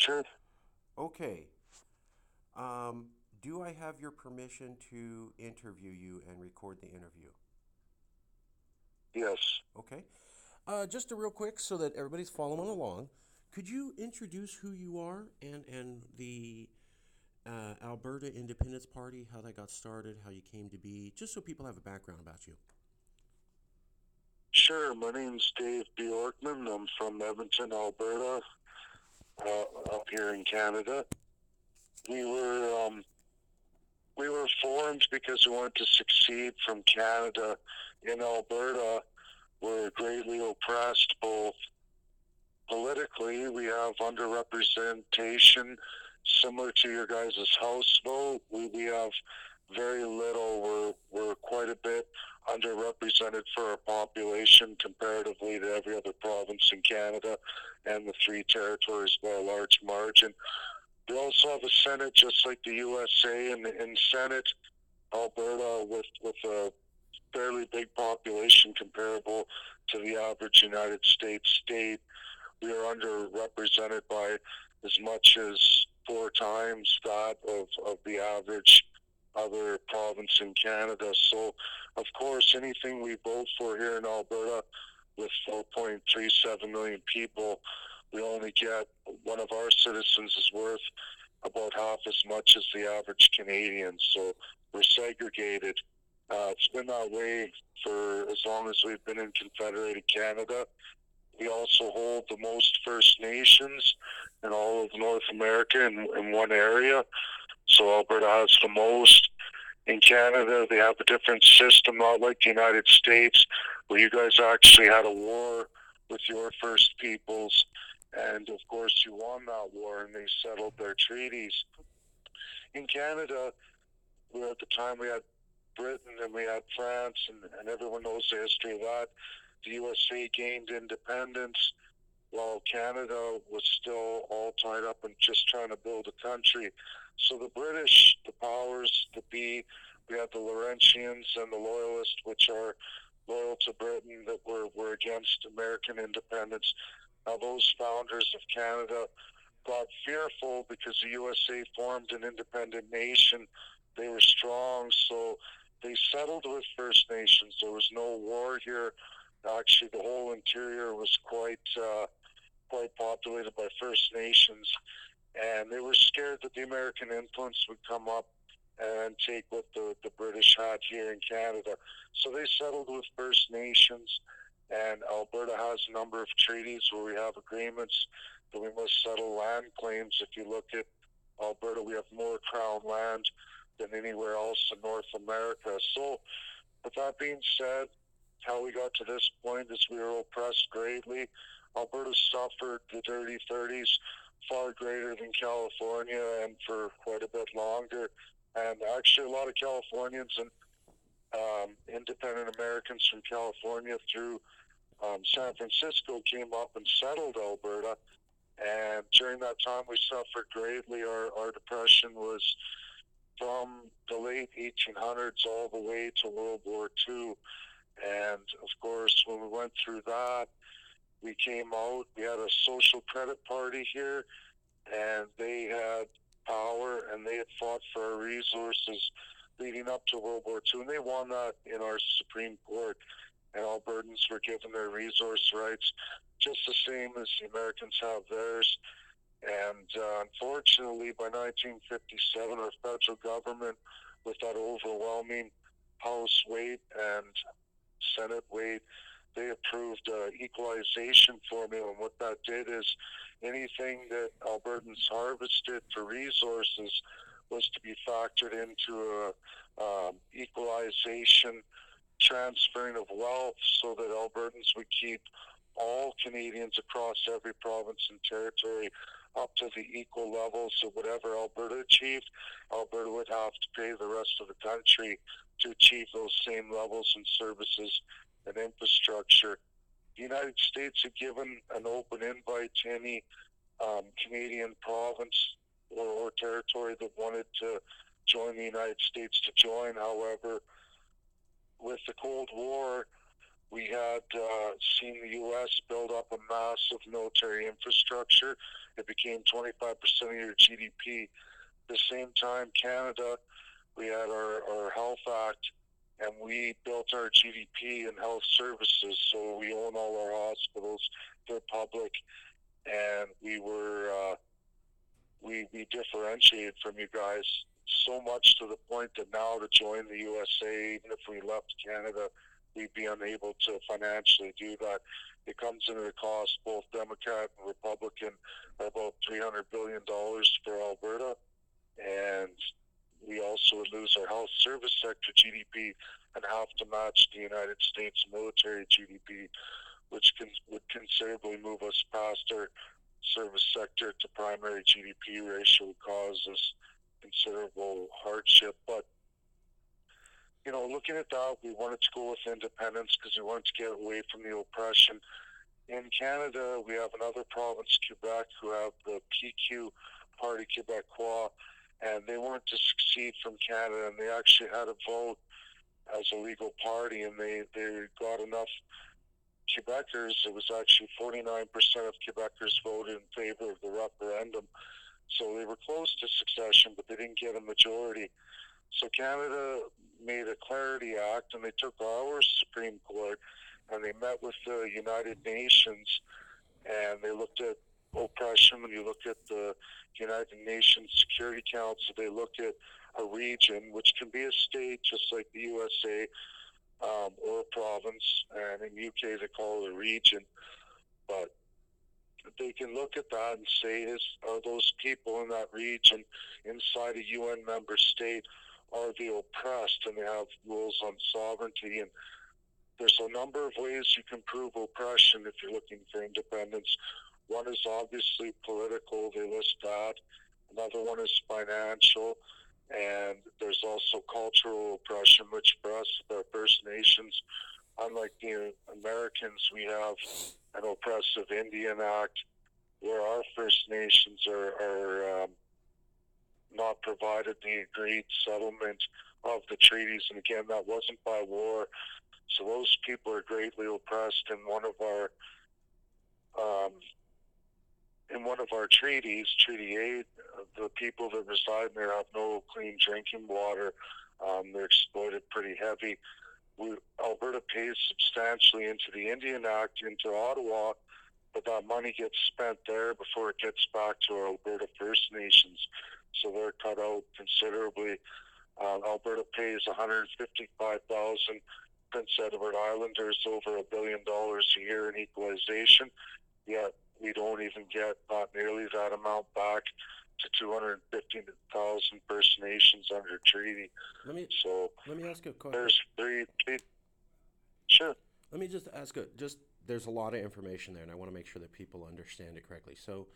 sure. Okay. Um, do I have your permission to interview you and record the interview? Yes. Okay. Just a real quick so that everybody's following along. Could you introduce who you are and the Alberta Independence Party, how that got started, how you came to be, just so people have a background about you? Sure. My name's Dave Bjorkman. I'm from Edmonton, Alberta, up here in Canada. We were um, we were formed because we wanted to succeed from Canada. In Alberta, we're greatly oppressed, both politically. We have underrepresentation, similar to your guys' House vote. We have very little. We're quite a bit underrepresented for our population comparatively to every other province in Canada and the three territories by a large margin. We also have a Senate just like the USA, and in Senate, Alberta with a fairly big population comparable to the average United States state, we are underrepresented by as much as four times that of the average other province in Canada. So, of course, anything we vote for here in Alberta with 4.37 million people, we only get one of our citizens is worth about half as much as the average Canadian. So we're segregated. It's been that way for as long as we've been in Confederated Canada. We also hold the most First Nations in all of North America in one area. So Alberta has the most. In Canada, they have a different system, not like the United States, where you guys actually had a war with your First Peoples. And of course, you won that war and they settled their treaties. In Canada, at the time we had Britain and we had France, and everyone knows the history of that. The USA gained independence while Canada was still all tied up and just trying to build a country. So the British, the powers that be, we had the Laurentians and the Loyalists, which are loyal to Britain, that were against American independence. Now those founders of Canada got fearful because the USA formed an independent nation. They were strong, so they settled with First Nations. There was no war here. Actually, the whole interior was quite populated by First Nations, and they were scared that the American influence would come up and take what the British had here in Canada. So they settled with First Nations, and Alberta has a number of treaties where we have agreements that we must settle land claims. If you look at Alberta, we have more crown land than anywhere else in North America. So, with that being said, how we got to this point is we were oppressed greatly. Alberta suffered the dirty 30s far greater than California and for quite a bit longer. And actually, a lot of Californians and independent Americans from California through San Francisco came up and settled Alberta. And during that time, we suffered greatly. Our depression was from the late 1800s all the way to World War II. And of course, when we went through that, we came out. We had a social credit party here, and they had power and they had fought for our resources leading up to World War II, and they won that in our Supreme Court. And Albertans were given their resource rights just the same as the Americans have theirs. And unfortunately, by 1957, our federal government, with that overwhelming House weight and Senate weight, they approved equalization formula. And what that did is anything that Albertans harvested for resources was to be factored into a equalization transferring of wealth so that Albertans would keep all Canadians across every province and territory up to the equal levels of whatever Alberta achieved. Alberta would have to pay the rest of the country to achieve those same levels in services and infrastructure. The United States had given an open invite to any Canadian province or territory that wanted to join the United States to join. However, with the Cold War, we had seen the U.S. build up a massive military infrastructure it became 25% of your GDP. At the same time, Canada, we had our Health Act, and we built our GDP in health services. So we own all our hospitals; they're public, and we differentiate from you guys so much to the point that now to join the USA, even if we left Canada, we'd be unable to financially do that. It comes into the cost, both Democrat and Republican, about $300 billion for Alberta, and we also would lose our health service sector GDP and have to match the United States military GDP, which would considerably move us past our service sector to primary GDP ratio, would cause us considerable hardship. But, looking at that, we wanted to go with independence because we wanted to get away from the oppression. In Canada, we have another province, Quebec, who have the PQ Party Québécois, and they wanted to succeed from Canada, and they actually had a vote as a legal party, and they got enough Quebecers. It was actually 49% of Quebecers voted in favor of the referendum. So they were close to succession, but they didn't get a majority. So Canada made a Clarity Act, and they took our Supreme Court, and they met with the United Nations, and they looked at oppression. When you look at the United Nations Security Council, they look at a region, which can be a state just like the USA, or a province, and in UK they call it a region. But they can look at that and say, are those people in that region inside a UN member state, are they oppressed? And they have rules on sovereignty. And there's a number of ways you can prove oppression if you're looking for independence. One is obviously political, they list that. Another one is financial. And there's also cultural oppression, which for us, the First Nations, unlike the Americans, we have an oppressive Indian Act where our First Nations are not provided the agreed settlement of the treaties. And again, that wasn't by war. So those people are greatly oppressed. In one of our treaties, Treaty 8, the people that reside there have no clean drinking water. They're exploited pretty heavy. Alberta pays substantially into the Indian Act, into Ottawa, but that money gets spent there before it gets back to our Alberta First Nations. So they're cut out considerably. Alberta pays $155,000 Prince Edward Islanders over $1 billion a year in equalization, yet we don't even get not nearly that amount back to 250,000 First Nations under treaty. Let me ask a question. There's three. Sure. Let me just ask there's a lot of information there, and I want to make sure that people understand it correctly. So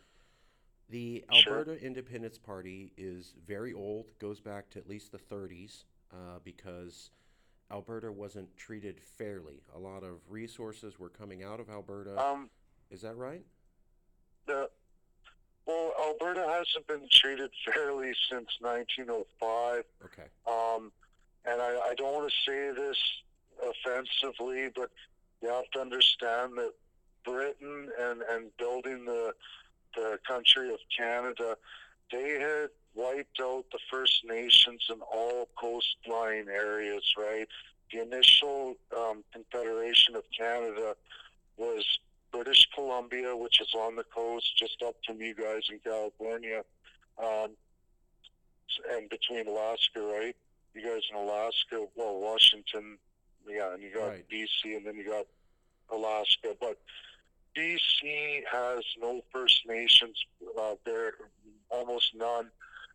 the Alberta Independence Party is very old, goes back to at least the 30s, because Alberta wasn't treated fairly. A lot of resources were coming out of Alberta. Is that right? Well, Alberta hasn't been treated fairly since 1905. Okay. And I don't want to say this offensively, but you have to understand that Britain and building the country of Canada, they had wiped out the First Nations in all coastline areas, right? The initial Confederation of Canada was British Columbia, which is on the coast just up from you guys in California, and between Alaska, right? You guys in Alaska, well, Washington, yeah, and you got BC, and then you got Alaska. But BC has no First Nations there, almost none.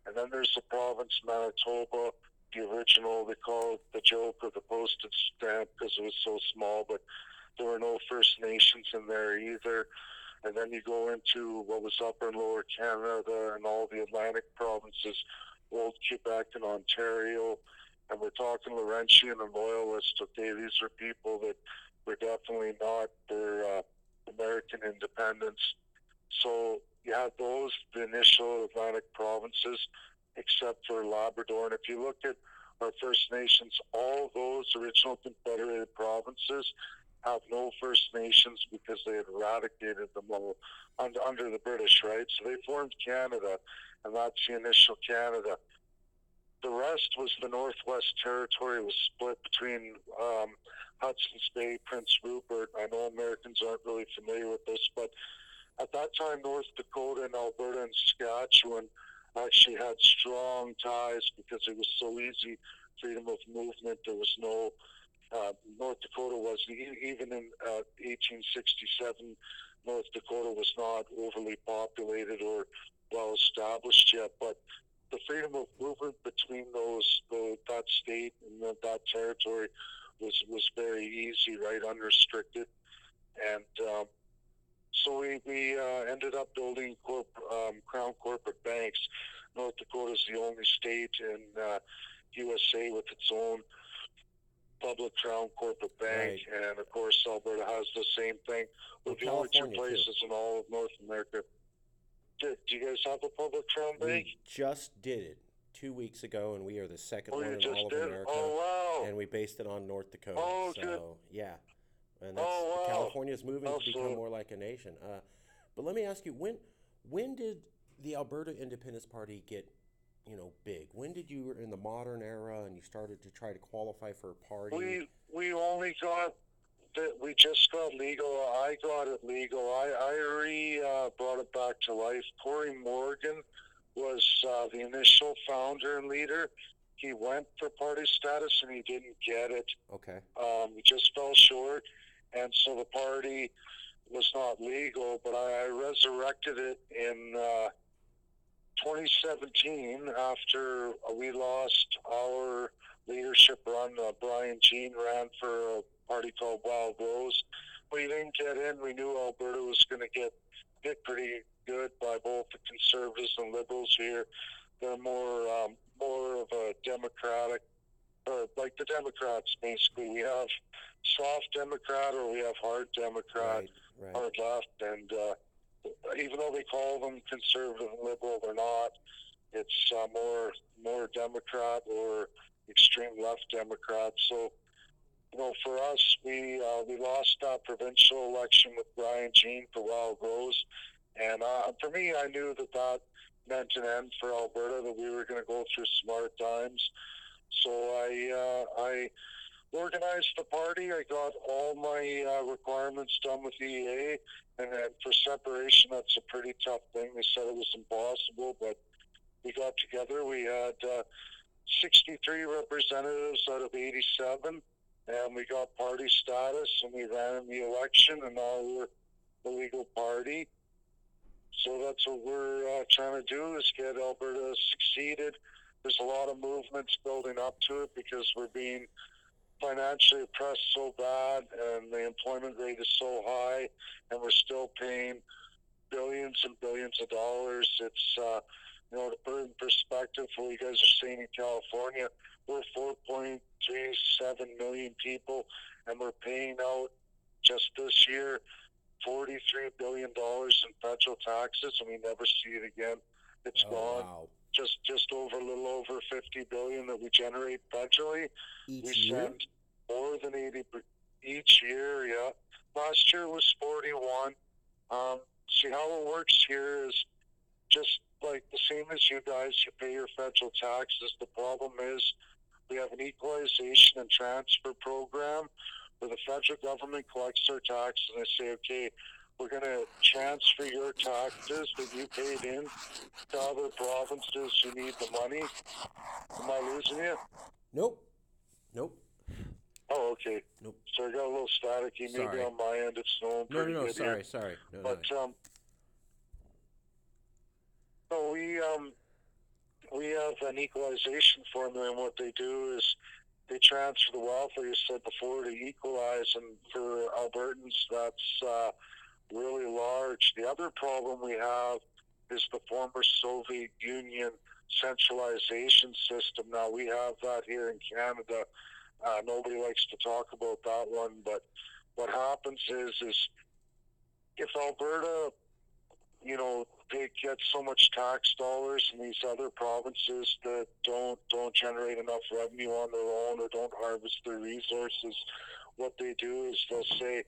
And then there's the province, Manitoba, the original, they call it the joke of the postage stamp because it was so small, but there were no First Nations in there either. And then you go into what was Upper and Lower Canada and all the Atlantic provinces, Old Quebec and Ontario. And we're talking Laurentian and Loyalist. Okay, these are people that were definitely not for American independence. So you have those, the initial Atlantic provinces, except for Labrador. And if you look at our First Nations, all those original Confederated provinces, have no First Nations because they had eradicated them all under the British, right? So they formed Canada, and that's the initial Canada. The rest was the Northwest Territory, was split between Hudson's Bay, Prince Rupert. I know Americans aren't really familiar with this, but at that time, North Dakota and Alberta and Saskatchewan actually had strong ties because it was so easy, freedom of movement. There was no North Dakota was even in 1867. North Dakota was not overly populated or well established yet, but the freedom of movement between that state and that territory was very easy, right, unrestricted, and so we ended up building Crown corporate banks. North Dakota is the only state in USA with its own public Crown corporate bank, Right. and of course Alberta has the same thing. We're In the only two California, too. places in all of North America. Do you guys have a public Crown bank? We just did it 2 weeks ago, and we are the second Oh, one you in just all of did? America, Oh, wow. and we based it on North Dakota. Oh, So, good. yeah. And Oh, wow. California's moving to become Absolutely. more like a nation. But let me ask you, when did the Alberta Independence Party get, big? When did you were in the modern era and you started to try to qualify for a party? We only got that. We just got legal. I got it legal. I brought it back to life. Corey Morgan was the initial founder and leader. He went for party status and he didn't get it. Okay. He just fell short, and so the party was not legal. But I resurrected it in 2017 after we lost our leadership run. Brian Jean ran for a party called Wild Rose. We didn't get in. We knew Alberta was going to get hit pretty good by both the Conservatives and Liberals here. They're more of a Democratic, like the Democrats, basically. We have soft Democrat or we have hard Democrat, Right, right. hard left, and even though they call them conservative and liberal, they're not. It's more Democrat or extreme left Democrat. So, for us, we lost that provincial election with Brian Jean for Wild Rose, and for me, I knew that meant an end for Alberta. That we were going to go through some hard times. So I organized the party. I got all my requirements done with EA, and then for separation, that's a pretty tough thing. They said it was impossible, but we got together. We had 63 representatives out of 87, and we got party status, and we ran in the election, and now we're the legal party. So that's what we're trying to do, is get Alberta succeeded. There's a lot of movements building up to it because we're being financially oppressed so bad, and the employment rate is so high, and we're still paying billions and billions of dollars. It's to put it in perspective, for what you guys are seeing in California, we're 4.37 million people, and we're paying out just this year $43 billion in federal taxes, and we never see it again. It's Oh, gone. wow. Just over a little over 50 billion that we generate federally. Each We year? send more than 80 each year. Yeah, last year was 41. See how it works here is just like the same as you guys. You pay your federal taxes. The problem is we have an equalization and transfer program where the federal government collects their taxes and they say, okay, we're going to transfer your taxes that you paid in to other provinces who need the money. Am I losing you? Nope. Nope. Oh, okay. Nope. So I got a little staticky. Maybe Sorry. on my end it's snowing No, pretty no, no. good Sorry, here. sorry. No, But no. no, we have an equalization formula, and what they do is they transfer the wealth, like you said before, to equalize, and for Albertans, that's really large. The other problem we have is the former Soviet Union centralization system. Now, we have that here in Canada. Nobody likes to talk about that one, but what happens is if Alberta, they get so much tax dollars in these other provinces that don't generate enough revenue on their own or don't harvest their resources, what they do is they'll say,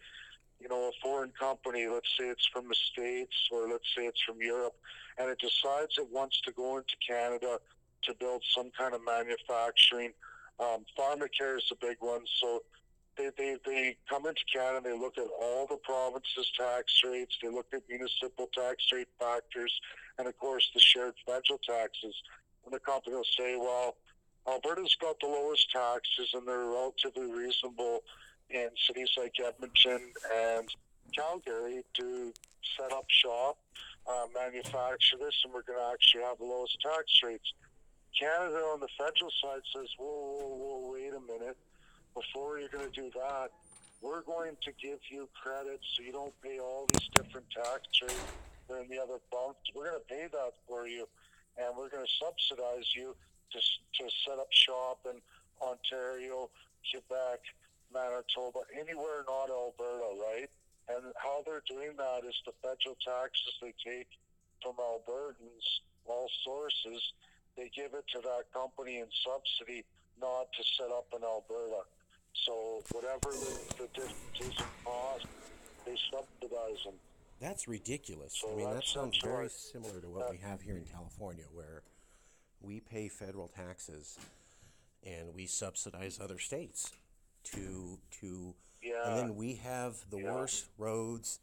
a foreign company, let's say it's from the States or let's say it's from Europe, and it decides it wants to go into Canada to build some kind of manufacturing. Pharmacare is a big one. So they come into Canada, they look at all the provinces' tax rates, they look at municipal tax rate factors, and of course the shared federal taxes. And the company will say, well, Alberta's got the lowest taxes and they're relatively reasonable in cities like Edmonton and Calgary to set up shop, manufacture this, and we're going to actually have the lowest tax rates. Canada on the federal side says, whoa, wait a minute. Before you're going to do that, we're going to give you credit so you don't pay all these different tax rates in the other provinces. We're going to pay that for you, and we're going to subsidize you to set up shop in Ontario, Quebec, Manitoba, anywhere not Alberta, right? And how they're doing that is the federal taxes they take from Albertans, all sources, they give it to that company in subsidy not to set up in Alberta. So whatever the difference is in cost, they subsidize them. That's ridiculous. So I mean, that sounds very similar to what we have here in California, where we pay federal taxes and we subsidize other states to and then we have the worst roads,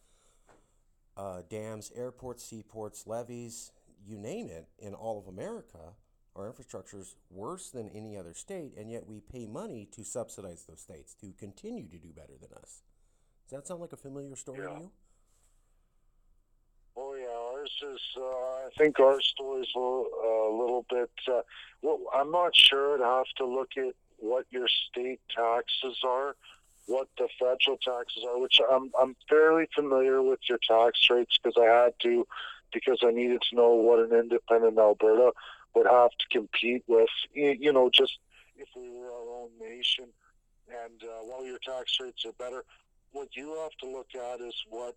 dams, airports, seaports, levees, you name it, in all of America. Our infrastructure is worse than any other state, and yet we pay money to subsidize those states to continue to do better than us. Does that sound like a familiar story to you? Oh, yeah, ours is, I think our story is a little bit, well, I'm not sure. I'd have to look at what your state taxes are, what the federal taxes are, which I'm fairly familiar with your tax rates because I had to, because I needed to know what an independent Alberta would have to compete with, just if we were our own nation. And while your tax rates are better, what you have to look at is what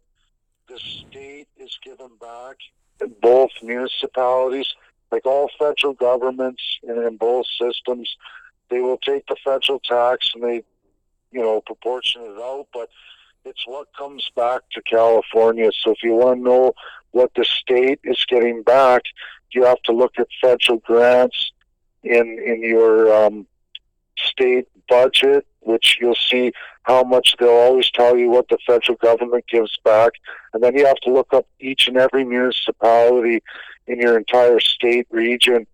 the state is given back in both municipalities, like all federal governments and in both systems, they will take the federal tax and they, proportion it out, but it's what comes back to California. So if you want to know what the state is getting back, you have to look at federal grants in your state budget, which you'll see how much they'll always tell you what the federal government gives back. And then you have to look up each and every municipality in your entire state region,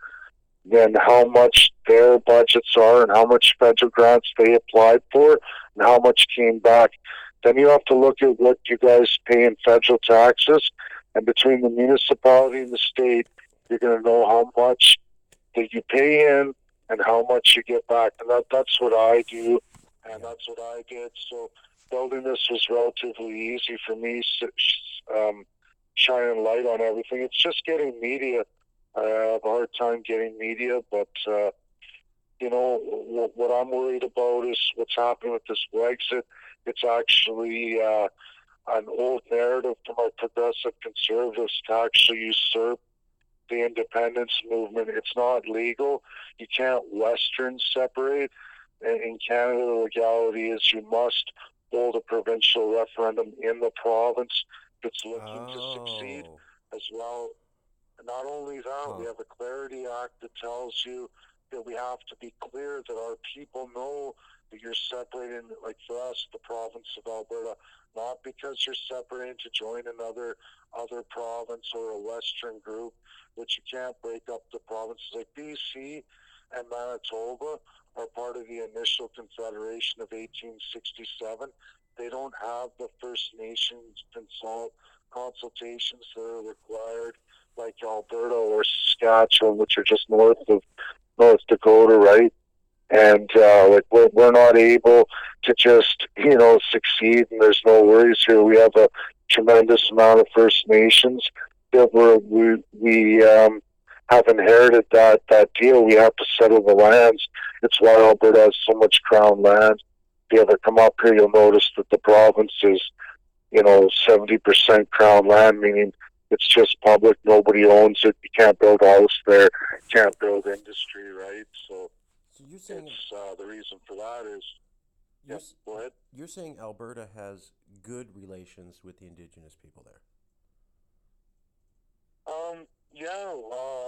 then how much their budgets are and how much federal grants they applied for and how much came back. Then you have to look at what you guys pay in federal taxes, and between the municipality and the state, you're going to know how much that you pay in and how much you get back. And that's what I do, and that's what I did. So building this was relatively easy for me, shining light on everything. It's just getting media. I have a hard time getting media, but, what I'm worried about is what's happening with this Brexit. It's actually an old narrative from our progressive conservatives to actually usurp the independence movement. It's not legal. You can't Western separate. In Canada, the legality is you must hold a provincial referendum in the province that's looking to succeed as well. Not only that, we have a Clarity Act that tells you that we have to be clear that our people know that you're separating, like for us, the province of Alberta, not because you're separating to join another province or a Western group, which you can't break up the provinces. Like BC and Manitoba are part of the initial Confederation of 1867. They don't have the First Nations consultations that are required like Alberta or Saskatchewan, which are just north of North Dakota, right? And we're not able to just succeed, and there's no worries here. We have a tremendous amount of First Nations that we have inherited that deal. We have to settle the lands. It's why Alberta has so much crown land. If you ever come up here, you'll notice that the province is 70% crown land, meaning it's just public. Nobody owns it. You can't build a house there. You can't build industry, right? So you're saying it's, the reason for that is... you're Yeah, s- go ahead. you're saying Alberta has good relations with the Indigenous people there. Yeah,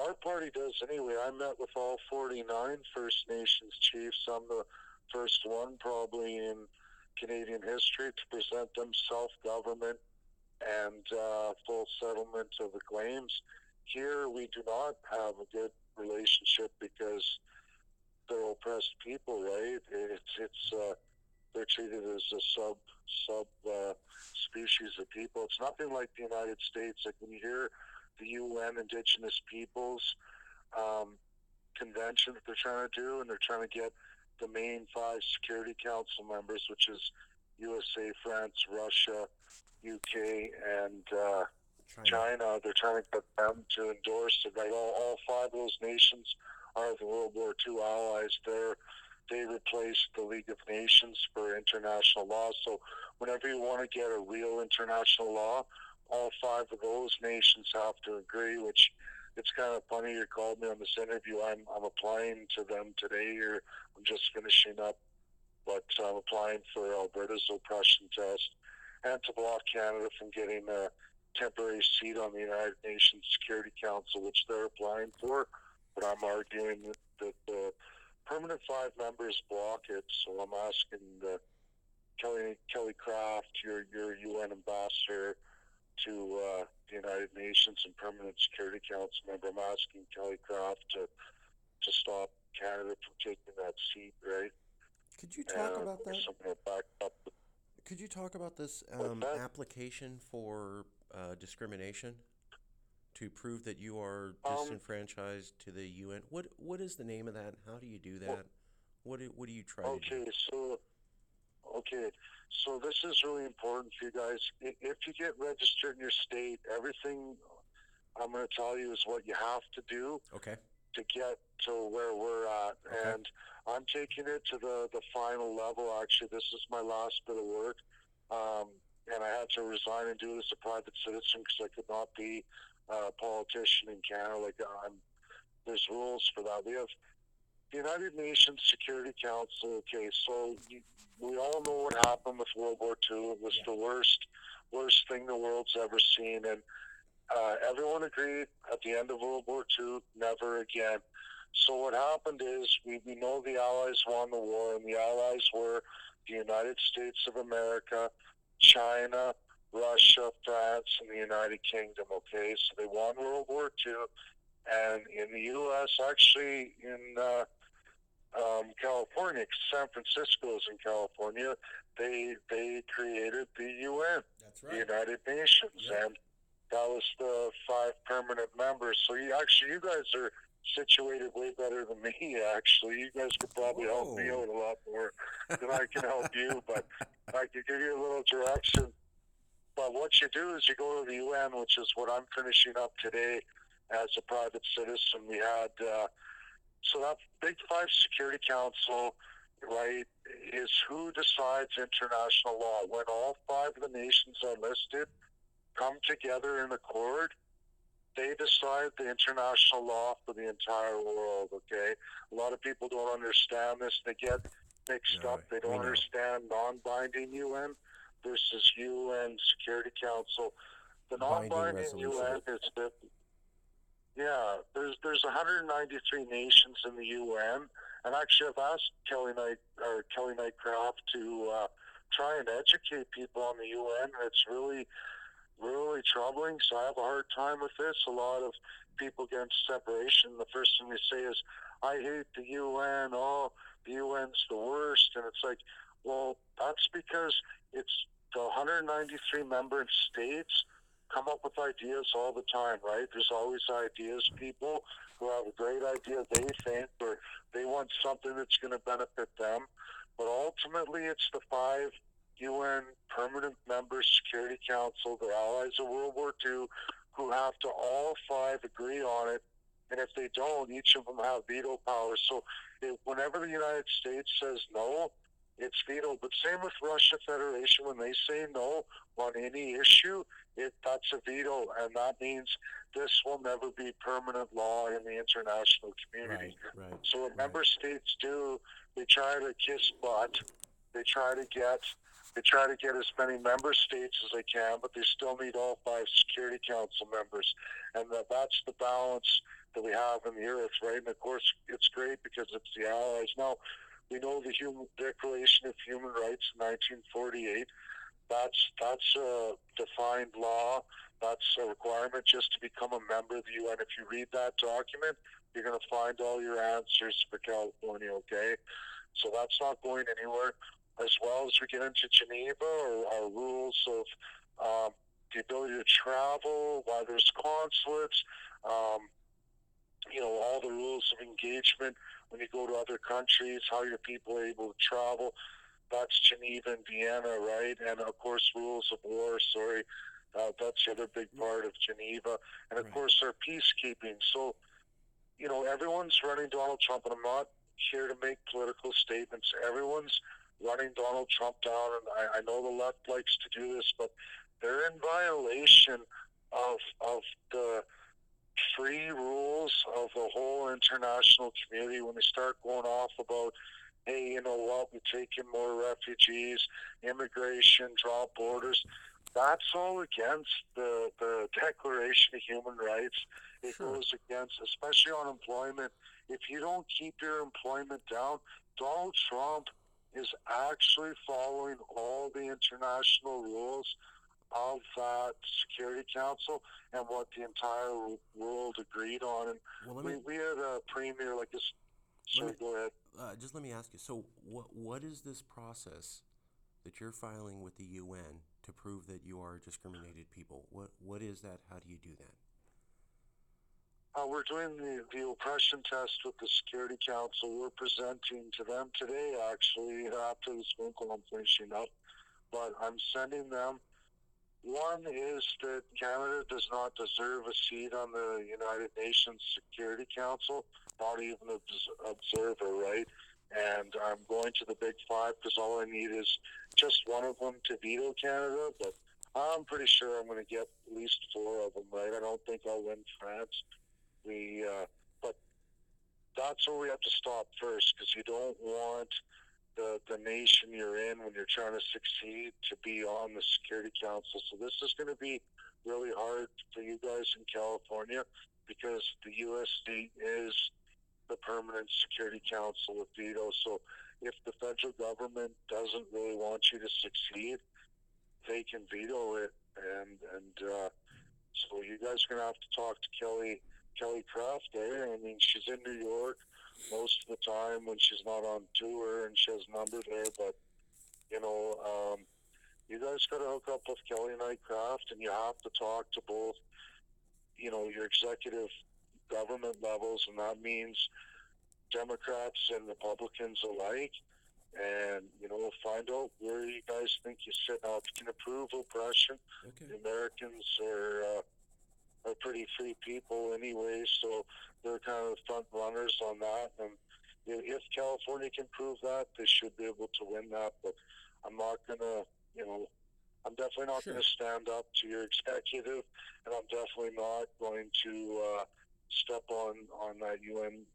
our party does anyway. I met with all 49 First Nations chiefs. I'm the first one, probably in Canadian history, to present them self-government and full settlement of the claims. Here, we do not have a good relationship because they're oppressed people, right? They're treated as a sub species of people. It's nothing like the United States. Like when you hear the UN Indigenous Peoples um, convention that they're trying to do, and they're trying to get the main five Security Council members, which is USA, France, Russia, UK, and China. China. They're trying to get them to endorse it. Right, all five of those nations are the World War II allies. They replaced the League of Nations for international law. So whenever you want to get a real international law, all five of those nations have to agree, which it's kind of funny you called me on this interview. I'm applying to them today, or I'm just finishing up, but I'm applying for Alberta's oppression test and to block Canada from getting a temporary seat on the United Nations Security Council, which they're applying for. But I'm arguing that the permanent five members block it, so I'm asking Kelly Craft, your UN ambassador to the United Nations and Permanent Security Council member. I'm asking Kelly Craft to stop Canada from taking that seat, right? Could you talk And about that? I'm going to back up Could you talk about this with that. application for discrimination to prove that you are Um, disenfranchised to the UN? What is the name of that? How do you do that? What do you try to do? okay, okay, so this is really important for you guys. If you get registered in your state, everything I'm going to tell you is what you have to do Okay. to get to where we're at. Okay. And I'm taking it to the final level. Actually, this is my last bit of work. And I had to resign and do it as a private citizen because I could not be a politician in Canada. There's rules for that. We have the United Nations Security Council. Okay, so we all know what happened with World War II. It was the worst thing the world's ever seen. And everyone agreed at the end of World War II, never again. So what happened is we know the Allies won the war, and the Allies were the United States of America, China, Russia, France, and the United Kingdom, okay? So they won World War II, and in the U.S., actually in California, San Francisco is in California, they created the UN, That's the right. United Nations, Yep. and that was the five permanent members. So you guys are situated way better than me. Actually, you guys could probably help me Whoa. out a lot more than I can help you. But I could give you a little direction. But what you do is you go to the UN, which is what I'm finishing up today as a private citizen. We had so that Big Five Security Council, right, is who decides international law. When all five of the nations are listed, come together in accord, they decide the international law for the entire world, okay? A lot of people don't understand this. They get mixed No, up. They we don't know. understand non-binding UN versus UN Security Council. The Binding non-binding resolution. UN is that, yeah, there's 193 nations in the UN, and actually I've asked Kelly Knight Craft to try and educate people on the UN. It's really troubling. So I have a hard time with this. A lot of people get into separation. The first thing they say is, I hate the UN. Oh, the UN's the worst. And it's like, well, that's because it's the 193 member states come up with ideas all the time, right? There's always ideas, people who have a great idea they think, or they want something that's going to benefit them. But ultimately, it's the five UN permanent members, Security Council, the allies of World War II, who have to all five agree on it. And if they don't, each of them have veto power. So whenever the United States says no, it's veto. But same with Russia Federation. When they say no on any issue, that's a veto. And that means this will never be permanent law in the international community. Right. So what member states do, they try to kiss butt They try to get as many member states as they can, but they still need all five Security Council members, and that's the balance that we have in the earth, right? And of course, it's great because it's the Allies. Now, we know the Declaration of Human Rights in 1948. That's a defined law. That's a requirement just to become a member of the UN. If you read that document, you're going to find all your answers for California. Okay, so that's not going anywhere. As well as we get into Geneva, or our rules of the ability to travel, why there's consulates, um, all the rules of engagement when you go to other countries, how your people are able to travel. That's Geneva and Vienna, right? And of course, rules of war. Sorry, that's the other big part of Geneva, and of Right. course, our peacekeeping. So, everyone's running Donald Trump, and I'm not here to make political statements. Everyone's running Donald Trump down, and I know the left likes to do this, but they're in violation of the free rules of the whole international community when they start going off about, hey, you know what, we're taking more refugees, immigration, draw borders. That's all against the Declaration of Human Rights. It Sure. goes against, especially on employment. If you don't keep your employment down, Donald Trump is actually following all the international rules of that Security Council and what the entire world agreed on. And Well, we had a premier like this. let me Sorry, go ahead. just let me ask you. So, what is this process that you're filing with the UN to prove that you are discriminated people? What is that? How do you do that? We're doing the oppression test with the Security Council. We're presenting to them today, actually, after this phone call I'm finishing up. But I'm sending them. One is that Canada does not deserve a seat on the United Nations Security Council, not even an observer, right? And I'm going to the Big Five because all I need is just one of them to veto Canada, but I'm pretty sure I'm going to get at least four of them, right? I don't think I'll win France. But that's where we have to stop first because you don't want the nation you're in when you're trying to succeed to be on the Security Council. So this is going to be really hard for you guys in California because the USD is the permanent Security Council with veto. So if the federal government doesn't really want you to succeed, they can veto it. And so you guys are going to have to talk to Kelly Craft there. I mean, she's in New York most of the time when she's not on tour and she has a number there. But, you guys got to hook up with Kelly Knight Craft, and you have to talk to both, your executive government levels, and that means Democrats and Republicans alike. And, find out where you guys think you sit. Now, if you can approve oppression, Okay. the Americans are pretty free people anyway, so they're kind of front runners on that. And if California can prove that, they should be able to win that. But I'm not gonna, I'm definitely not going Sure. to stand up to your executive, and I'm definitely not going to step on that UN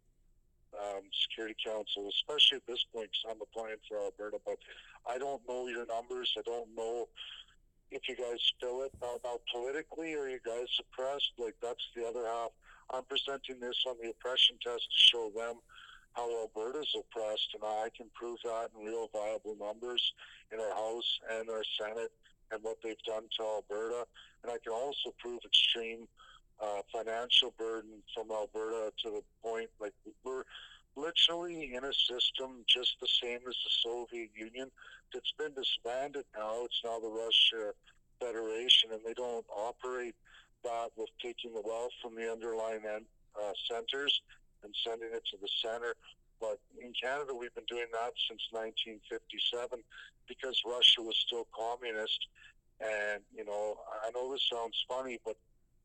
Security Council, especially at this point because I'm applying for Alberta. But I don't know your numbers. I don't know if you guys fill it. Now politically, are you guys suppressed? Like, that's the other half. I'm presenting this on the oppression test to show them how Alberta's oppressed, and I can prove that in real viable numbers in our House and our Senate and what they've done to Alberta. And I can also prove extreme financial burden from Alberta to the point, like, we're literally in a system just the same as the Soviet Union that's been disbanded now. It's now the Russia Federation, and they don't operate that with taking the wealth from the underlying centers and sending it to the center. But in Canada, we've been doing that since 1957 because Russia was still communist. And, I know this sounds funny, but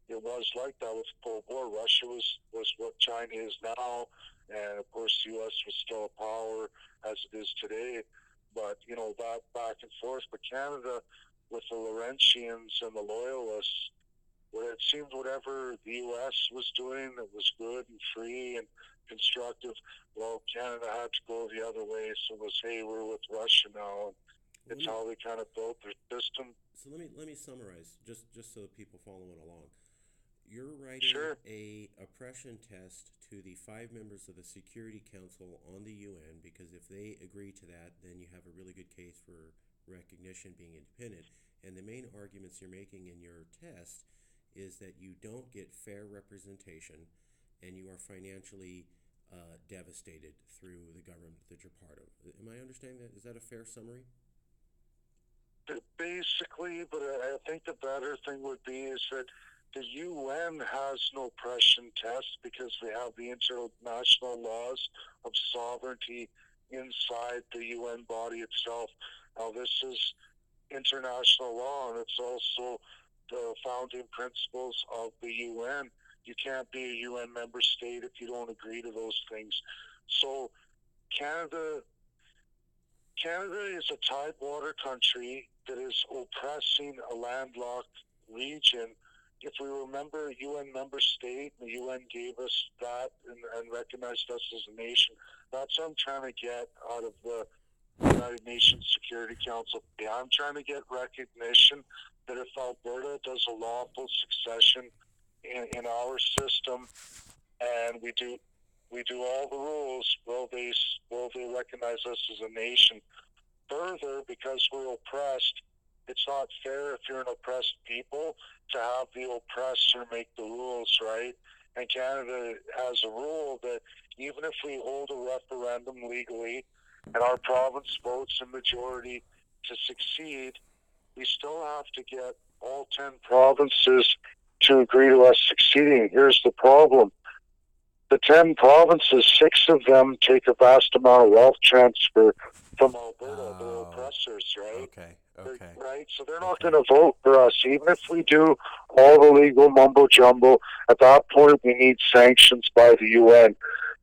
it was like that with the Cold War. Russia was what China is now, and of course, the U.S. was still a power as it is today. But that back and forth. But Canada, with the Laurentians and the Loyalists, well, it seemed whatever the U.S. was doing that was good and free and constructive. Well, Canada had to go the other way, so it was, hey, we're with Russia now. It's how they kind of built their system. So let me summarize, just so people following along. You're writing Sure. a oppression test to the 5 members of the Security Council on the UN, because if they agree to that, then you have a really good case for recognition being independent. And the main arguments you're making in your test is that you don't get fair representation and you are financially devastated through the government that you're part of. Am I understanding that? Is that a fair summary? Basically, but I think the better thing would be is that the UN has no oppression test because they have the international laws of sovereignty inside the UN body itself. Now, this is international law, and it's also the founding principles of the UN. You can't be a UN member state if you don't agree to those things. So Canada is a tidewater country that is oppressing a landlocked region. If we remember, UN member state, the UN gave us that and recognized us as a nation. That's what I'm trying to get out of the United Nations Security Council. Yeah, I'm trying to get recognition that if Alberta does a lawful succession in our system, and we do all the rules, will they recognize us as a nation? Further, because we're oppressed, it's not fair if you're an oppressed people to have the oppressor make the rules, right? And Canada has a rule that even if we hold a referendum legally and our province votes in majority to succeed, we still have to get all 10 provinces to agree to us succeeding. Here's the problem. The 10 provinces, 6 of them take a vast amount of wealth transfer from Alberta, the oppressors, right? Okay. Right? So they're not going to vote for us. Even if we do all the legal mumbo jumbo, at that point we need sanctions by the UN.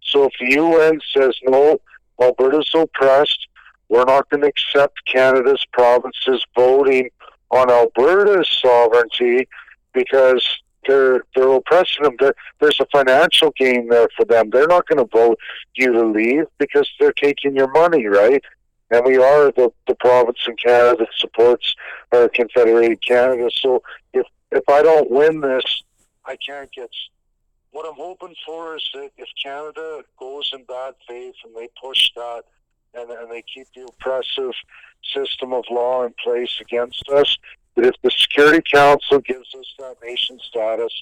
So if the UN says, no, Alberta's oppressed, we're not going to accept Canada's provinces voting on Alberta's sovereignty because they're oppressing them. There's a financial gain there for them. They're not going to vote you to leave because they're taking your money, right? And we are the province in Canada that supports Confederated Canada. So if I don't win this, I can't get. What I'm hoping for is that if Canada goes in bad faith and they push that and they keep the oppressive system of law in place against us, that if the Security Council gives us that nation status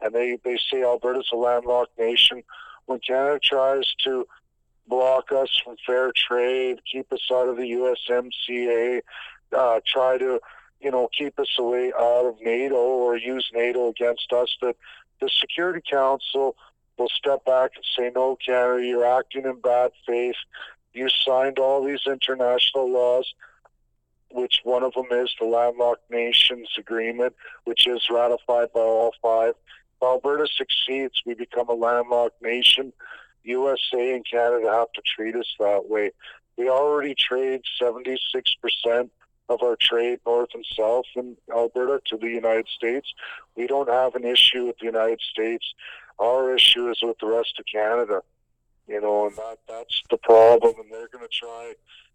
and they say Alberta's a landlocked nation, when Canada tries to block us from fair trade, keep us out of the USMCA, try to, keep us away out of NATO or use NATO against us, that the Security Council will step back and say, no, Canada, you're acting in bad faith. You signed all these international laws, which one of them is the Landlocked Nations Agreement, which is ratified by all 5. If Alberta succeeds, we become a landlocked nation. USA and Canada have to treat us that way. We already trade 76% of our trade north and south in Alberta to the United States. We don't have an issue with the United States. Our issue is with the rest of Canada, and that's the problem. And they're going to try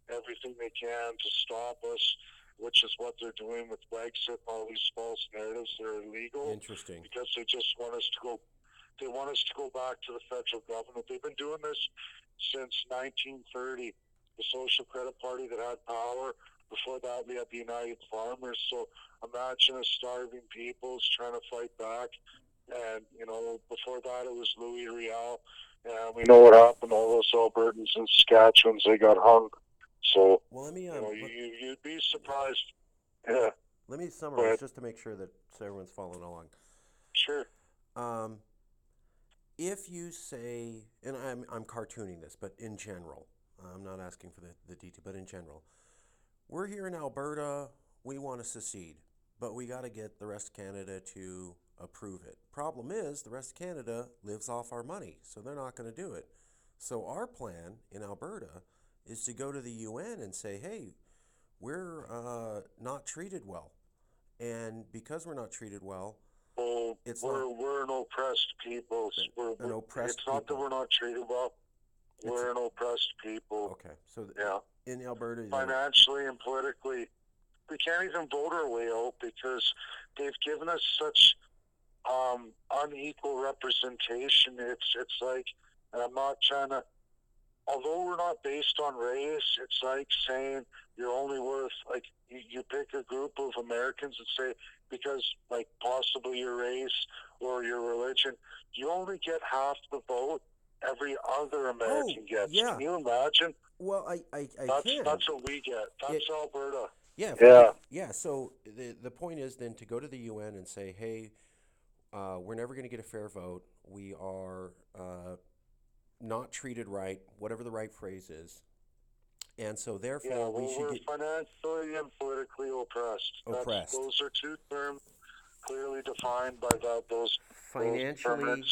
everything they can to stop us, which is what they're doing with Brexit and all these false narratives that are illegal. Interesting. Because they just want us to go. They want us to go back to the federal government. They've been doing this since 1930. The Social Credit Party that had power. Before that, we had the United Farmers. So imagine a starving peoples trying to fight back. And, before that, it was Louis Riel. And we know what happened. All those Albertans and Saskatchewans, they got hung. So, well, let me, you'd be surprised. Yeah. Let me summarize just to make sure that everyone's following along. Sure. If you say, and I'm cartooning this, but in general, I'm not asking for the detail, but in general, we're here in Alberta, we want to secede, but we got to get the rest of Canada to approve it. Problem is, the rest of Canada lives off our money, so they're not going to do it. So our plan in Alberta is to go to the UN and say, hey, we're not treated well. And because we're not treated well, Well, It's we're an oppressed people. an oppressed it's not that people. we're not treated well. We're an oppressed people. Okay, so Yeah. in Alberta, Financially and politically, we can't even vote our way out because they've given us such unequal representation. It's like, and I'm not trying to. Although we're not based on race, it's like saying you're only worth like you pick a group of Americans and say because like possibly your race or your religion, you only get half the vote every other American gets. yeah. Can you imagine? Well, I can. That's what we get. That's Alberta. Yeah, Yeah. yeah. So the point is then to go to the UN and say, hey, we're never going to get a fair vote. We are not treated right, whatever the right phrase is, and so therefore we should we're get financially and politically oppressed. Those are two terms clearly defined by those financially,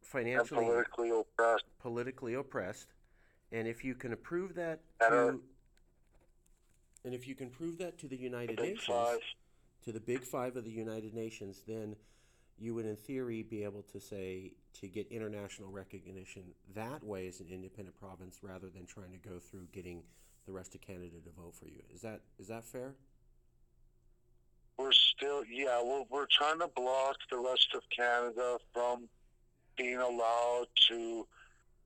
financially and politically oppressed, and if you can prove that to the United Nations, to the Big Five of the United Nations, then you would, in theory, be able to say to get international recognition that way as an independent province, rather than trying to go through getting the rest of Canada to vote for you. Is that fair? We're still, we're trying to block the rest of Canada from being allowed to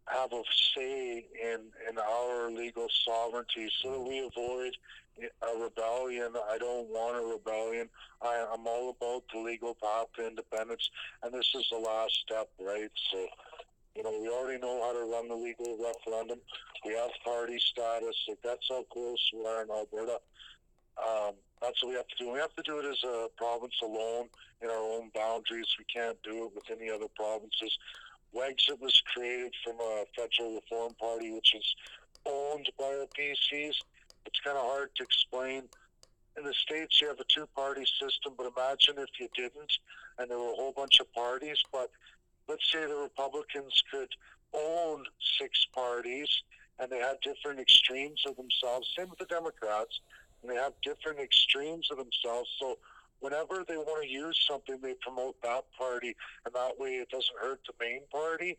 have a say in our legal sovereignty, so that we avoid a rebellion. I don't want a rebellion. I'm all about the legal path to independence, and this is the last step, right? So, we already know how to run the legal referendum. We have party status. Like, that's how close we are in Alberta. That's what we have to do. We have to do it as a province alone in our own boundaries. We can't do it with any other provinces. Wexit was created from a federal reform party, which is owned by our PCs. It's kind of hard to explain. In the States, you have a two-party system, but imagine if you didn't, and there were a whole bunch of parties. But let's say the Republicans could own 6 parties, and they had different extremes of themselves. Same with the Democrats, and they have different extremes of themselves. So whenever they want to use something, they promote that party, and that way it doesn't hurt the main party,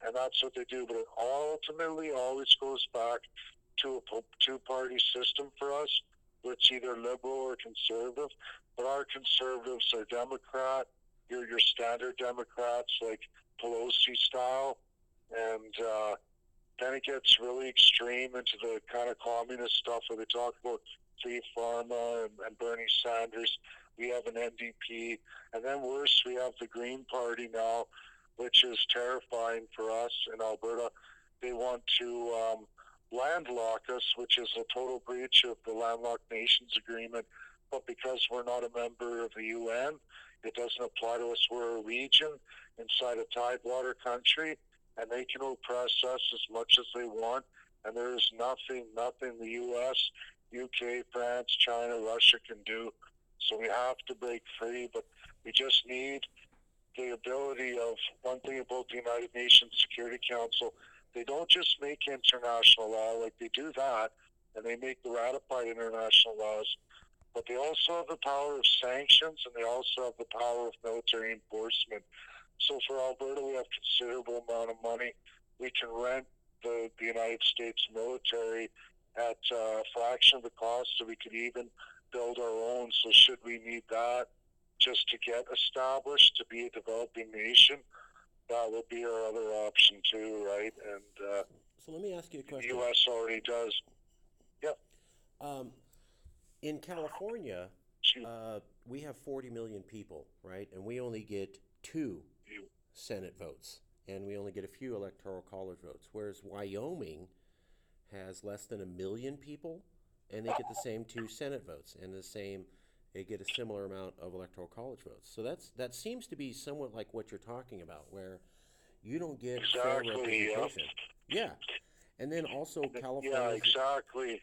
and that's what they do. But it ultimately always goes back to a two-party system for us, where it's either liberal or conservative. But our conservatives are Democrat, your standard Democrats, like Pelosi style, and then it gets really extreme into the kind of communist stuff where they talk about free pharma and Bernie Sanders. We have an NDP, and then worse, we have the Green Party now, which is terrifying for us in Alberta. They want to landlock us, which is a total breach of the Landlocked Nations Agreement. But because we're not a member of the UN, it doesn't apply to us. We're a region inside a tidewater country, and they can oppress us as much as they want. And there is nothing the U.S., UK, France, China, Russia can do. So we have to break free, but we just need the ability of one thing about the United Nations Security Council. They don't just make international law, like they do that, and they make the ratified international laws, but they also have the power of sanctions, and they also have the power of military enforcement. So for Alberta, we have considerable amount of money. We can rent the United States military at a fraction of the cost, so we could even build our own. So should we need that just to get established, to be a developing nation, that would be our other option too, right? And so let me ask you a question. The U.S. already does. Yep. In California, we have 40 million people, right? And we only get 2 Senate votes, and we only get a few electoral college votes, whereas Wyoming has less than 1 million people, and they get the same 2 Senate votes, and they get a similar amount of electoral college votes. So that seems to be somewhat like what you're talking about, where you don't get fair representation. Yeah. And then also California. Yeah, exactly.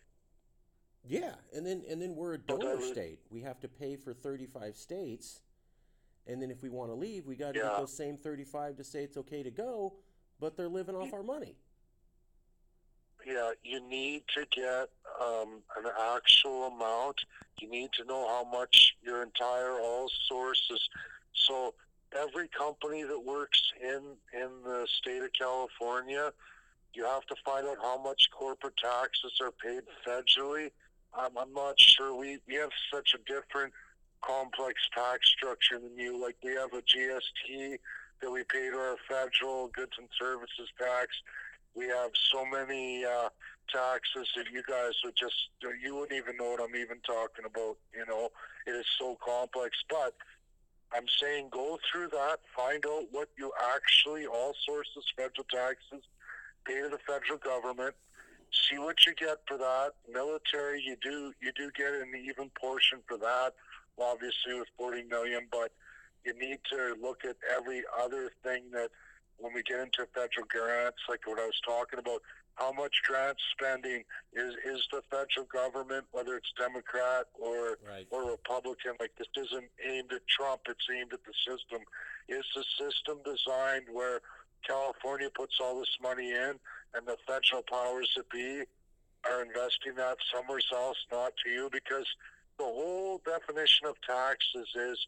Yeah, and then we're a donor state. We have to pay for 35 states, and then if we want to leave, we got to get those same 35 to say it's okay to go, but they're living off our money. yeah, you need to get an actual amount. You need to know how much your entire all sources. So every company that works in the state of California, you have to find out how much corporate taxes are paid federally. I'm not sure. We have such a different complex tax structure than you. Like we have a GST that we pay to our federal goods and services tax. We have so many taxes that you guys you wouldn't even know what I'm even talking about. You know, it is so complex. But I'm saying go through that, find out what you actually, all sources, federal taxes, pay to the federal government, see what you get for that. Military, you do get an even portion for that, obviously with 40 million, but you need to look at every other thing that when we get into federal grants, like what I was talking about, how much grant spending is the federal government, whether it's Democrat or Right. or Republican. Like this isn't aimed at Trump; it's aimed at the system. Is the system designed where California puts all this money in, and the federal powers that be are investing that somewhere else, not to you? Because the whole definition of taxes is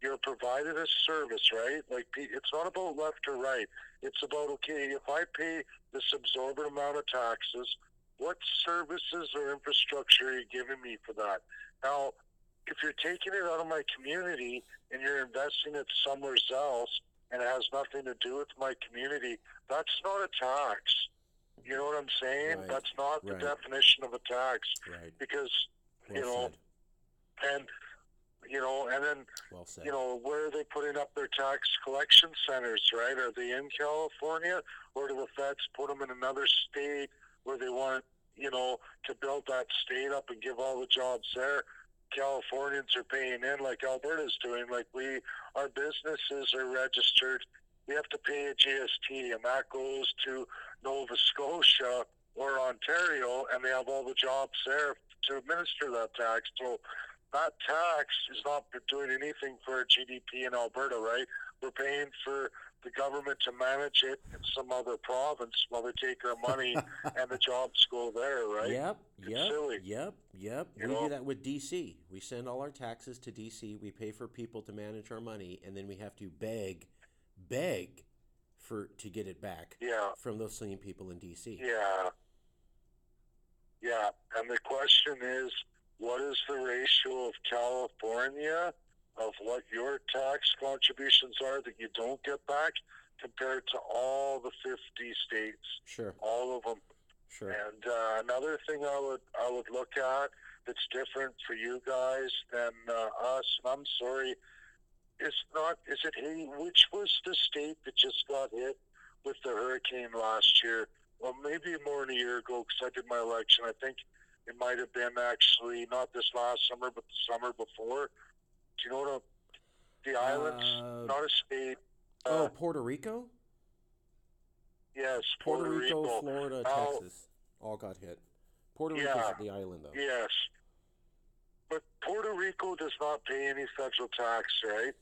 you're provided a service, right? Like it's not about left or right. It's about, okay, if I pay this absorbent amount of taxes, what services or infrastructure are you giving me for that? Now, if you're taking it out of my community and you're investing it somewhere else and it has nothing to do with my community, that's not a tax. You know what I'm saying? Right. That's not the Right. definition of a tax. Right. Because, Well you know, said. and and then, Well said. where are they putting up their tax collection centers, right? Are they in California, or do the feds put them in another state where they want, to build that state up and give all the jobs there? Californians are paying in like Alberta's doing. Like our businesses are registered. We have to pay a GST, and that goes to Nova Scotia or Ontario, and they have all the jobs there to administer that tax. So that tax is not doing anything for GDP in Alberta, right? We're paying for the government to manage it in some other province while they take our money and the jobs go there, right? Yep, It's yep, silly. yep, yep. You We do know? that with DC. We send all our taxes to DC. We pay for people to manage our money, and then we have to beg to get it back Yeah, from those same people in DC. yeah, yeah. And the question is, what is the ratio of California of what your tax contributions are that you don't get back compared to all the 50 states, Sure, all of them? sure. And another thing I would look at that's different for you guys than us, and I'm sorry, is it Haiti? Which was the state that just got hit with the hurricane last year? Well, maybe more than a year ago, because I did my election. I think it might have been actually not this last summer, but the summer before. Do you know what the islands? Not a state. Puerto Rico? Yes, Puerto Rico, Florida, Now, Texas all got hit. Puerto yeah, Rico's the island, though. yes. But Puerto Rico does not pay any federal tax, right?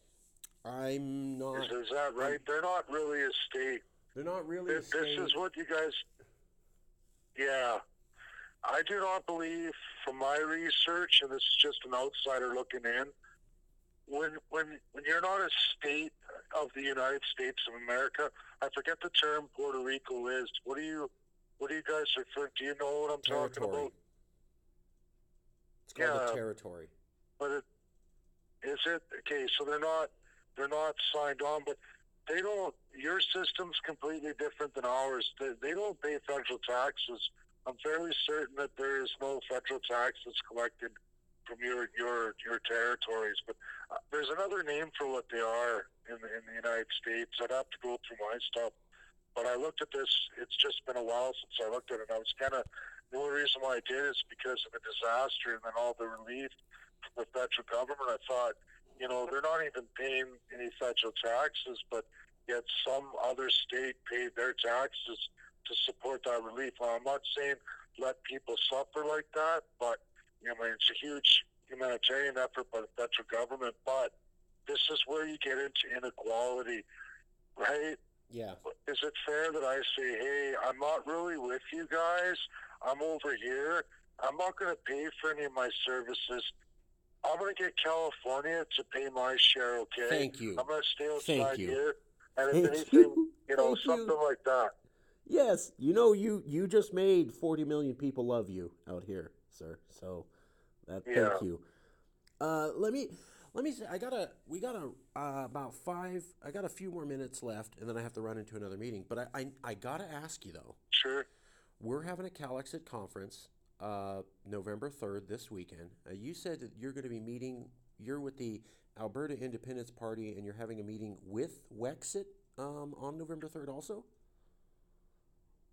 I'm not. Is that right? They're not really a state. They're not really a This state. is what you guys. Yeah, I do not believe, from my research, and this is just an outsider looking in. When you're not a state of the United States of America, I forget the term Puerto Rico is. What do you guys refer? Do you know what I'm talking Territory. about? It's called Yeah. a territory. But is it okay? So they're not signed on, but they don't. Your system's completely different than ours. They don't pay federal taxes. I'm fairly certain that there is no federal taxes collected from your territories. But there's another name for what they are in the United States. I'd have to go through my stuff. But I looked at this. It's just been a while since I looked at it. And I was kind of, the only reason why I did is because of the disaster and then all the relief from the federal government. I thought, they're not even paying any federal taxes, but yet some other state paid their taxes to support that relief. Now, I'm not saying let people suffer like that, but it's a huge humanitarian effort by the federal government. But this is where you get into inequality, right? Yeah. Is it fair that I say, hey, I'm not really with you guys. I'm over here. I'm not going to pay for any of my services. I'm going to get California to pay my share, okay? Thank you. I'm going to stay Thank outside you. here. And if Thank anything, you. Thank you. something like that. Yes, you just made 40 million people love you out here, sir. So that Yeah. thank you. Let me say we got about five. I got a few more minutes left, and then I have to run into another meeting. But I gotta ask you though. Sure. We're having a CalExit conference, November 3rd this weekend. You said that you're going to be meeting. You're with the Alberta Independence Party, and you're having a meeting with Wexit on November 3rd also.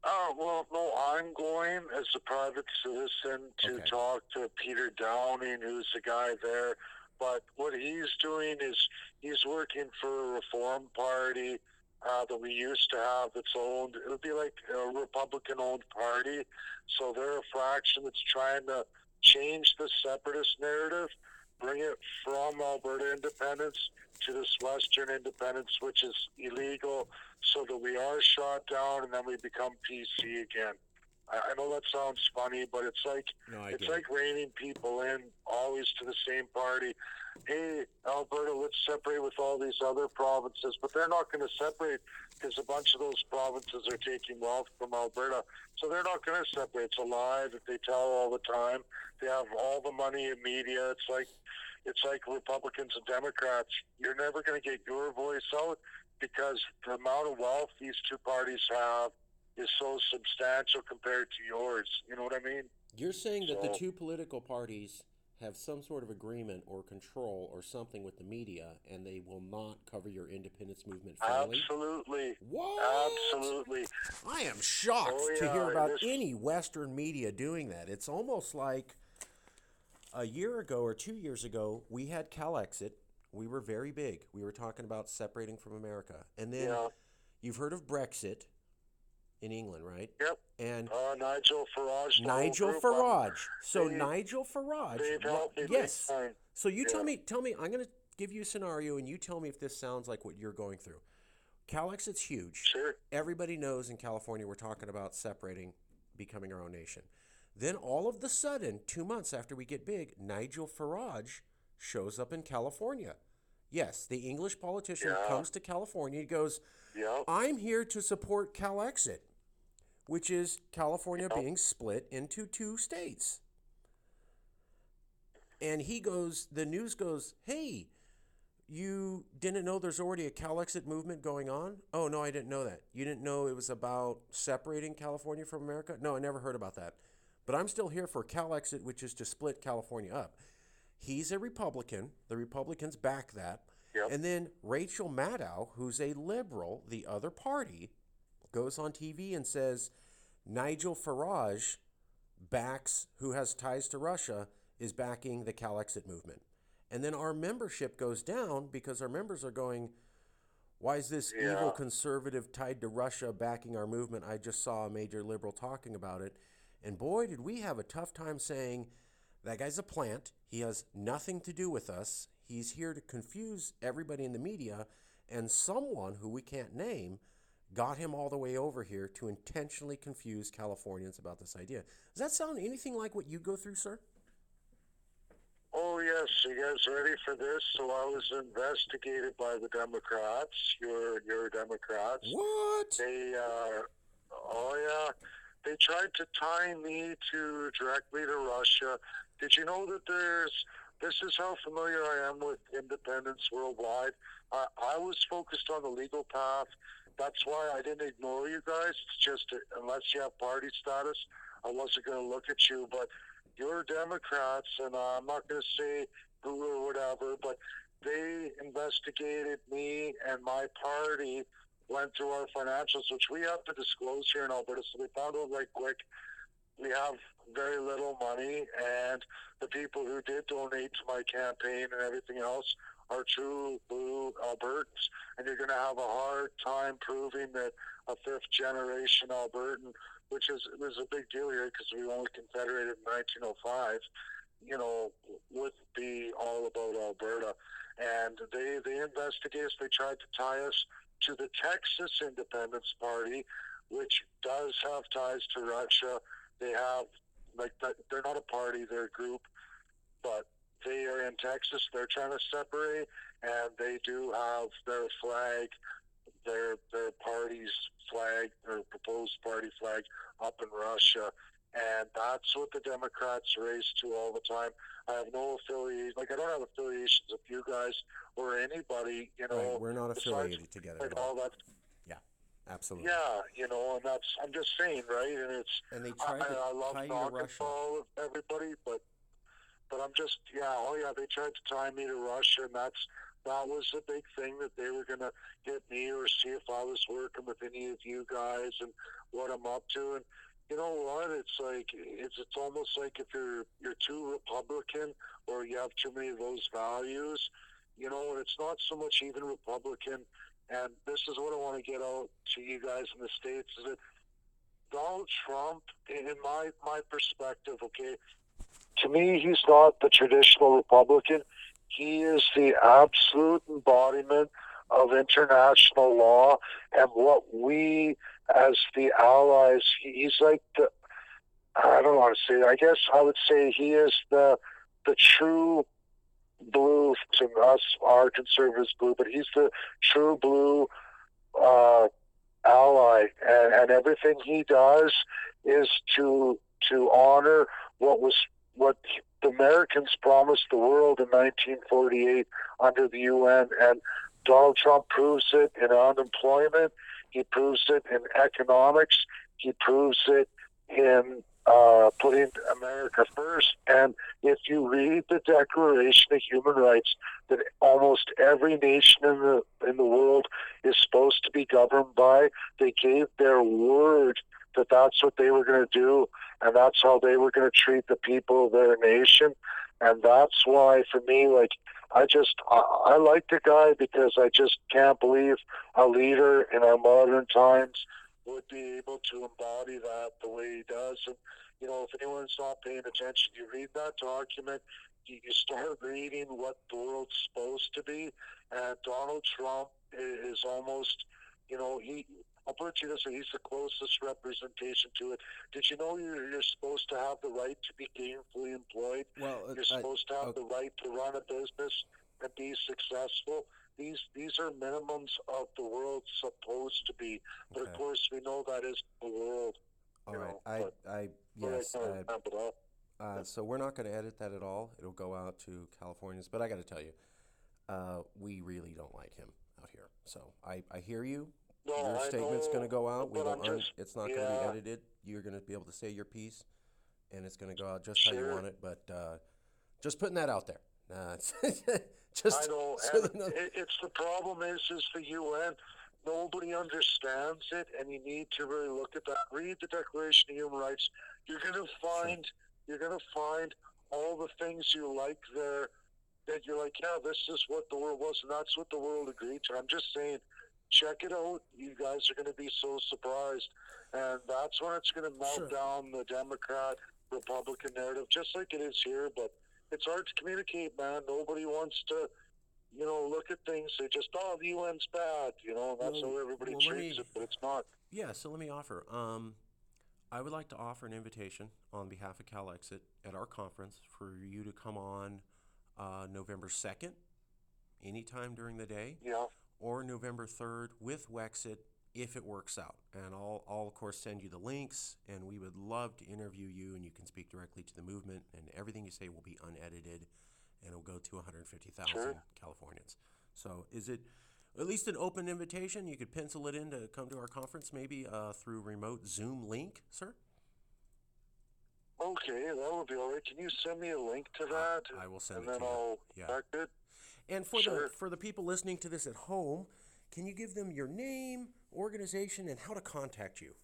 Oh, well, no, I'm going as a private citizen to Okay. talk to Peter Downing, who's the guy there. But what he's doing is he's working for a reform party that we used to have that's owned. It would be like a Republican-owned party. So they're a fraction that's trying to change the separatist narrative, bring it from Alberta independence to this Western independence, which is illegal, so that we are shot down and then we become PC again. I know that sounds funny, but it's like No, I it's get it. like reining people in always to the same party. Hey, Alberta, let's separate with all these other provinces, but they're not going to separate because a bunch of those provinces are taking wealth from Alberta, so they're not going to separate. It's a lie that they tell all the time. They have all the money in media. It's like Republicans and Democrats. You're never going to get your voice out because the amount of wealth these two parties have is so substantial compared to yours. You know what I mean? You're saying that the So, two political parties have some sort of agreement or control or something with the media, and they will not cover your independence movement fairly? absolutely. What? Absolutely. I am shocked Oh, to hear yeah. about This, any Western media doing that. It's almost like a year ago or 2 years ago, we had CalExit. We were very big. We were talking about separating from America. And then yeah. you've heard of Brexit in England, right? Yep. And Nigel Farage, the whole Nigel group. Farage. So They, Nigel Farage, they've helped me big yes. time. So you Yeah. tell me, I'm going to give you a scenario and you tell me if this sounds like what you're going through. CalExit's huge. Sure. Everybody knows in California we're talking about separating, becoming our own nation. Then all of the sudden, 2 months after we get big, Nigel Farage shows up in California. Yes, the English politician Yeah. comes to California. He goes, Yep. I'm here to support CalExit, which is California Yep. being split into two states. And he goes, the news goes, hey, you didn't know there's already a CalExit movement going on? Oh, no, I didn't know that. You didn't know it was about separating California from America? No, I never heard about that. But I'm still here for CalExit, which is to split California up. He's a Republican. The Republicans back that. Yep. And then Rachel Maddow, who's a liberal, the other party, goes on TV and says Nigel Farage backs, who has ties to Russia, is backing the CalExit movement. And then our membership goes down because our members are going, why is this Yeah. evil conservative tied to Russia backing our movement? I just saw a major liberal talking about it. And boy, did we have a tough time saying, that guy's a plant. He has nothing to do with us. He's here to confuse everybody in the media. And someone who we can't name got him all the way over here to intentionally confuse Californians about this idea. Does that sound anything like what you go through, sir? Oh, yes. You guys ready for this? So I was investigated by the Democrats, your Democrats. What? They, oh, yeah. They tried to tie me directly to Russia. Did you know that this is how familiar I am with independence worldwide. I was focused on the legal path. That's why I didn't ignore you guys. It's just unless you have party status, I wasn't going to look at you. But you're Democrats, and I'm not going to say who or whatever, but they investigated me and my party, went through our financials, which we have to disclose here in Alberta. So they found out right quick we have very little money, and the people who did donate to my campaign and everything else are true blue Albertans. And you're going to have a hard time proving that a fifth-generation Albertan, which was a big deal here because we only confederated in 1905, would be all about Alberta. And they investigated us. They tried to tie us to the Texas Independence Party, which does have ties to Russia. They have, like, they're not a party, they're a group, but they are in Texas. They're trying to separate, and they do have their flag, their party's flag, their proposed party flag, up in Russia. And that's what the Democrats race to all the time. I have no affiliation. Like, I don't have affiliations with you guys or anybody, Right, we're not affiliated together at all. that. Yeah, absolutely. Yeah, and that's, I'm just saying, right? And it's, And they tried to I love tie you to talking Russia. to all of everybody, but I'm just, they tried to tie me to Russia, and that was a big thing, that they were gonna get me or see if I was working with any of you guys and what I'm up to. And you know what? It's like it's almost like if you're too Republican or you have too many of those values, it's not so much even Republican. And this is what I want to get out to you guys in the States, is that Donald Trump, in my perspective, okay, to me, he's not the traditional Republican. He is the absolute embodiment of international law and what we, as the allies, he's like I don't want to say, I guess I would say he is the true blue to us, our conservatives blue, but he's the true blue uh, ally, and everything he does is to honor what the Americans promised the world in 1948 under the UN, and Donald Trump proves it in unemployment. He proves it in economics. He proves it in putting America first. And if you read the Declaration of Human Rights, that almost every nation in the world is supposed to be governed by, they gave their word that that's what they were going to do, and that's how they were going to treat the people of their nation. And that's why, for me, like, I like the guy, because I just can't believe a leader in our modern times would be able to embody that the way he does. And, if anyone's not paying attention, you read that document, you start reading what the world's supposed to be, and Donald Trump is almost, I'll put it to you this way, he's the closest representation to it. Did you know you're supposed to have the right to be gainfully employed? Well, you're supposed to have the right to run a business and be successful. These are minimums of the world's supposed to be. But of course, we know that is the world. All right. Yes. So we're not going to edit that at all. It'll go out to Californians. But I got to tell you, we really don't like him out here. So I hear you. No, your statement's going to go out. It's not going to be edited. You're going to be able to say your piece, and it's going to go out just how you want it. But just putting that out there. I know. It's the problem is the UN. Nobody understands it, and you need to really look at that. Read the Declaration of Human Rights. You're going to find all the things you like there that you're like, yeah, this is what the world was, and that's what the world agreed to. I'm just saying, check it out. You guys are going to be so surprised, and that's when it's going to melt down the Democrat-Republican narrative, just like it is here. But it's hard to communicate, man. Nobody wants to, look at things. They just, the UN's bad, and that's how everybody treats it, but it's not. Yeah, so let me offer. I would like to offer an invitation on behalf of Cal Exit at our conference for you to come on November 2nd, anytime during the day. Yeah. Or November 3rd with Wexit, if it works out. And I'll of course send you the links, and we would love to interview you, and you can speak directly to the movement, and everything you say will be unedited, and it'll go to 150,000 Californians. So is it at least an open invitation? You could pencil it in to come to our conference, maybe through remote Zoom link, sir? Okay, that would be all right. Can you send me a link to that? I will send it to you. And then I'll back it. And for the people listening to this at home, can you give them your name, organization, and how to contact you?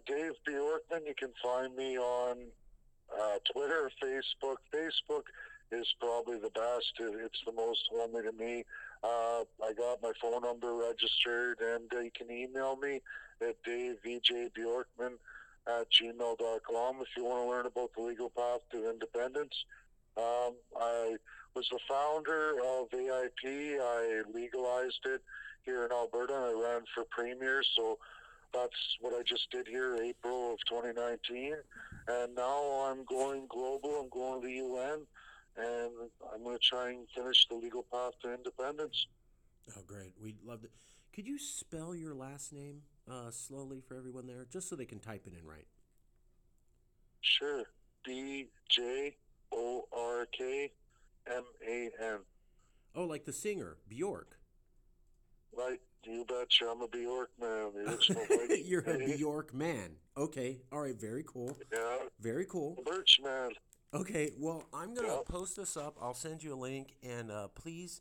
Dave Bjorkman. You can find me on Twitter, Facebook. Facebook is probably the best. It's the most homely to me. I got my phone number registered, and you can email me at davevjbjorkman@gmail.com if you want to learn about the legal path to independence. I was the founder of AIP. I legalized it here in Alberta, and I ran for premier. So that's what I just did here, April of 2019. And now I'm going global. I'm going to the UN, and I'm going to try and finish the legal path to independence. Oh, great. We'd love to. Could you spell your last name slowly for everyone there, just so they can type it in right? Sure. Bjorkman. Oh, like the singer, Bjork. Right, you betcha. I'm a Bjorkman, the original Viking. You're a Bjork man. Okay. All right. Very cool. Yeah, Very cool. the Birch Man. Okay. Well, I'm going to Yep. post this up. I'll send you a link. And please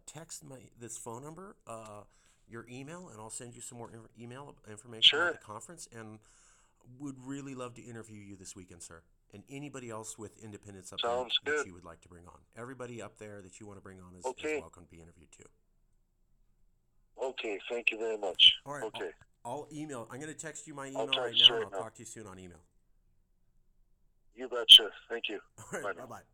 text this phone number, your email, and I'll send you some more email information Sure. about the conference. And would really love to interview you this weekend, sir. And anybody else with independence up Sounds there that good. you would like to bring on. Everybody up there that you want to bring on is Okay. welcome to be interviewed too. Okay, thank you very much. All right. Okay. I'll email. I'm going to text you my email text right you now, and right I'll now. talk to you soon on email. You betcha. Thank you. All right. Bye now. Bye-bye.